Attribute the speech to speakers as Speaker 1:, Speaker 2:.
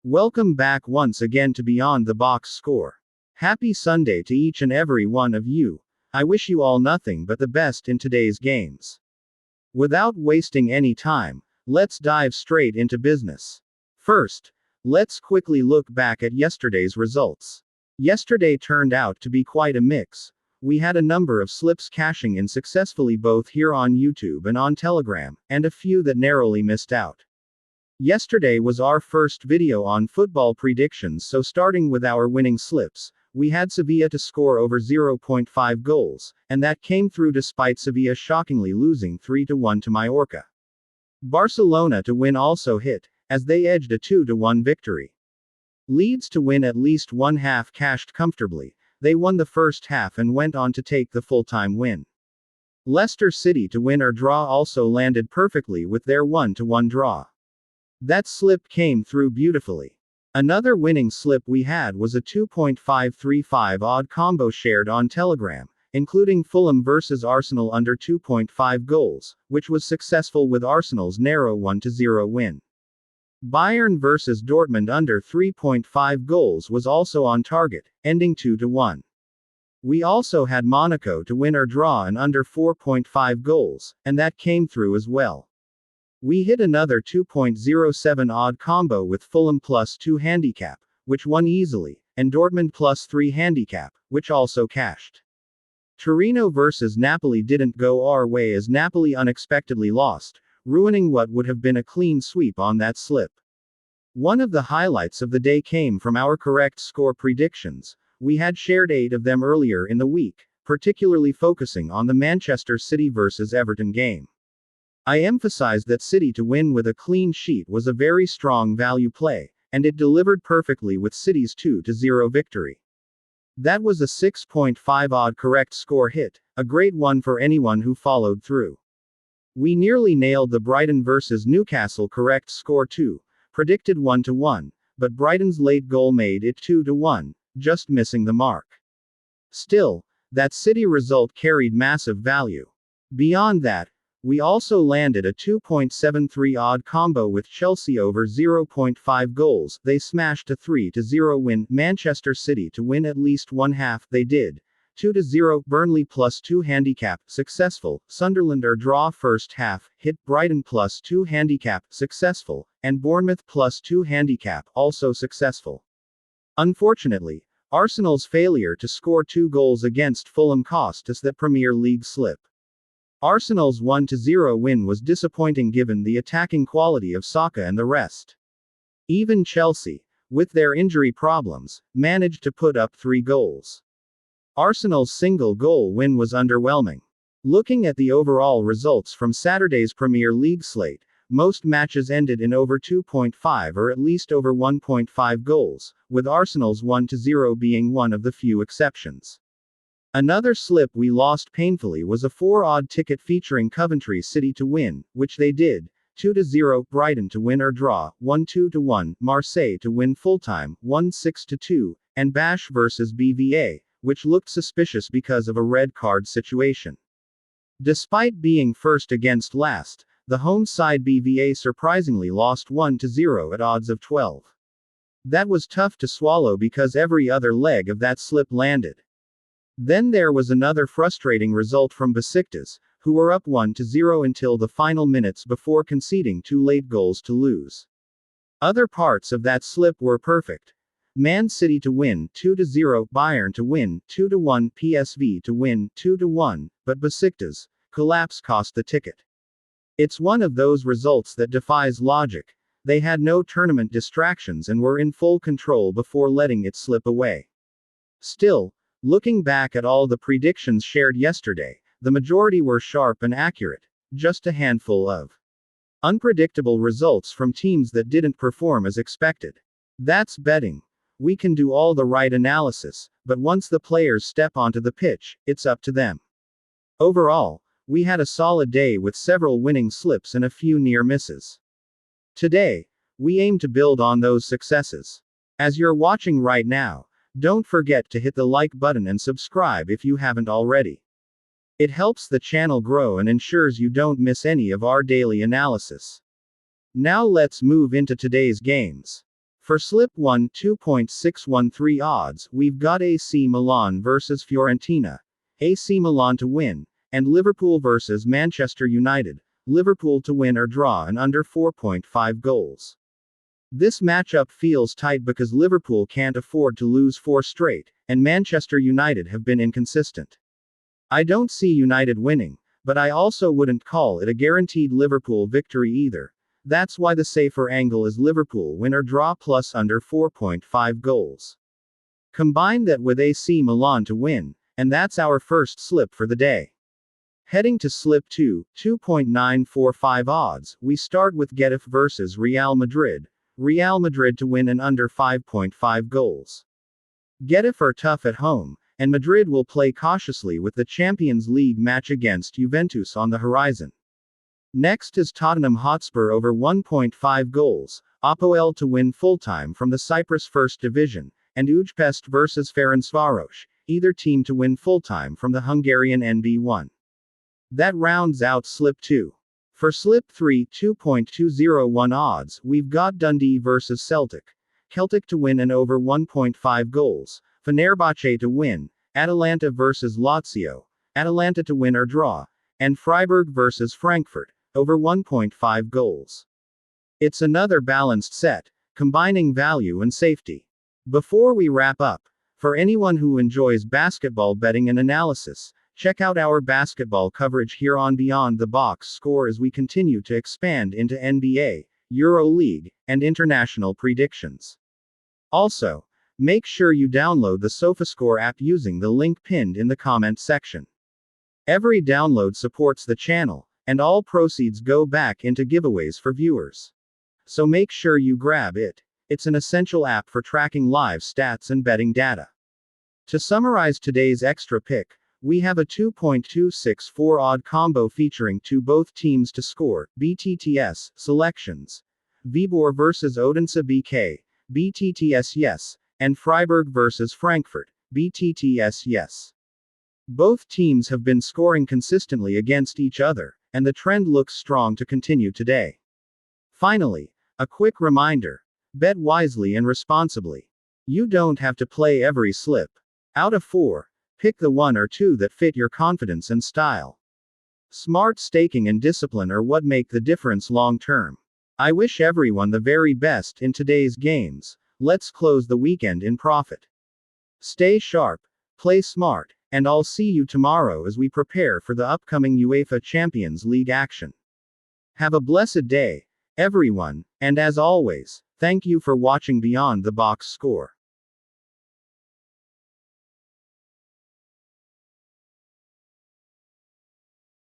Speaker 1: Welcome back once again to Beyond the Box Score. Happy Sunday to each and every one of you. I wish you all nothing but the best in today's games. Without wasting any time, let's dive straight into business. First, let's quickly look back at yesterday's results. Yesterday turned out to be quite a mix. We had a number of slips cashing in successfully both here on YouTube and on Telegram, and a few that narrowly missed out. Yesterday was our first video on football predictions, so starting with our winning slips, we had Sevilla to score over 0.5 goals, and that came through despite Sevilla shockingly losing 3-1 to Mallorca. Barcelona to win also hit, as they edged a 2-1 victory. Leeds to win at least one half cashed comfortably. They won the first half and went on to take the full-time win. Leicester City to win or draw also landed perfectly with their 1-1 draw. That slip came through beautifully. Another winning slip we had was a 2.535 odd combo shared on Telegram, including Fulham vs Arsenal under 2.5 goals, which was successful with Arsenal's narrow 1-0 win. Bayern vs Dortmund under 3.5 goals was also on target, ending 2-1. We also had Monaco to win or draw and under 4.5 goals, and that came through as well. We hit another 2.07 odd combo with Fulham +2 handicap, which won easily, and Dortmund +3 handicap, which also cashed. Torino vs Napoli didn't go our way as Napoli unexpectedly lost, ruining what would have been a clean sweep on that slip. One of the highlights of the day came from our correct score predictions. We had shared 8 of them earlier in the week, particularly focusing on the Manchester City vs Everton game. I emphasized that City to win with a clean sheet was a very strong value play, and it delivered perfectly with City's 2-0 victory. That was a 6.5 odd correct score hit, a great one for anyone who followed through. We nearly nailed the Brighton vs Newcastle correct score too, predicted 1-1, but Brighton's late goal made it 2-1, just missing the mark. Still, that City result carried massive value. Beyond that, we also landed a 2.73 odd combo with Chelsea over 0.5 goals. They smashed a 3-0 win. Manchester City to win at least one half. They did. 2-0. Burnley +2 handicap, successful. Sunderland or draw first half, hit. Brighton +2 handicap, successful. And Bournemouth +2 handicap, also successful. Unfortunately, Arsenal's failure to score 2 goals against Fulham cost us that Premier League slip. Arsenal's 1-0 win was disappointing given the attacking quality of Saka and the rest. Even Chelsea, with their injury problems, managed to put up 3 goals. Arsenal's single goal win was underwhelming. Looking at the overall results from Saturday's Premier League slate, most matches ended in over 2.5 or at least over 1.5 goals, with Arsenal's 1-0 being one of the few exceptions. Another slip we lost painfully was a 4-odd ticket featuring Coventry City to win, which they did, 2-0, Brighton to win or draw, 1-1, Marseille to win full-time, 1-6-2, and Bash vs BVA, which looked suspicious because of a red card situation. Despite being first against last, the home side BVA surprisingly lost 1-0 at odds of 12. That was tough to swallow because every other leg of that slip landed. Then there was another frustrating result from Besiktas, who were up 1-0 until the final minutes before conceding 2 late goals to lose. Other parts of that slip were perfect. Man City to win, 2-0, Bayern to win, 2-1, PSV to win, 2-1, but Besiktas' collapse cost the ticket. It's one of those results that defies logic. They had no tournament distractions and were in full control before letting it slip away. Still, looking back at all the predictions shared yesterday, the majority were sharp and accurate, just a handful of unpredictable results from teams that didn't perform as expected. That's betting. We can do all the right analysis, but once the players step onto the pitch, it's up to them. Overall, we had a solid day with several winning slips and a few near misses. Today, we aim to build on those successes. As you're watching right now, don't forget to hit the like button and subscribe if you haven't already. It helps the channel grow and ensures you don't miss any of our daily analysis. Now let's move into today's games. For slip 1 2.613 odds, we've got AC Milan versus Fiorentina, AC Milan to win, and Liverpool versus Manchester United, Liverpool to win or draw and under 4.5 goals. This matchup feels tight because Liverpool can't afford to lose 4 straight, and Manchester United have been inconsistent. I don't see United winning, but I also wouldn't call it a guaranteed Liverpool victory either. That's why the safer angle is Liverpool win or draw plus under 4.5 goals. Combine that with AC Milan to win, and that's our first slip for the day. Heading to slip 2, 2.945 odds, we start with Getafe versus Real Madrid to win and under 5.5 goals. Getafe are tough at home, and Madrid will play cautiously with the Champions League match against Juventus on the horizon. Next is Tottenham Hotspur over 1.5 goals, Apoel to win full-time from the Cyprus First Division, and Ujpest versus Ferencváros, either team to win full-time from the Hungarian NB1. That rounds out slip 2. For slip 3 2.201 odds, we've got Dundee versus Celtic to win and over 1.5 goals, Fenerbahce to win, Atalanta versus Lazio, Atalanta to win or draw, and Freiburg versus Frankfurt, over 1.5 goals. It's another balanced set, combining value and safety. Before we wrap up, for anyone who enjoys basketball betting and analysis, check out our basketball coverage here on Beyond the Box Score as we continue to expand into NBA, Euro League, and international predictions. Also, make sure you download the SofaScore app using the link pinned in the comment section. Every download supports the channel, and all proceeds go back into giveaways for viewers. So make sure you grab it. It's an essential app for tracking live stats and betting data. To summarize today's extra pick, we have a 2.264 odd combo featuring both teams to score, BTTS, selections. Viborg versus Odense BK, BTTS yes, and Freiburg versus Frankfurt, BTTS yes. Both teams have been scoring consistently against each other, and the trend looks strong to continue today. Finally, a quick reminder: bet wisely and responsibly. You don't have to play every slip. Out of 4, pick the 1 or 2 that fit your confidence and style. Smart staking and discipline are what make the difference long term. I wish everyone the very best in today's games. Let's close the weekend in profit. Stay sharp, play smart, and I'll see you tomorrow as we prepare for the upcoming UEFA Champions League action. Have a blessed day, everyone, and as always, thank you for watching Beyond the Box Score.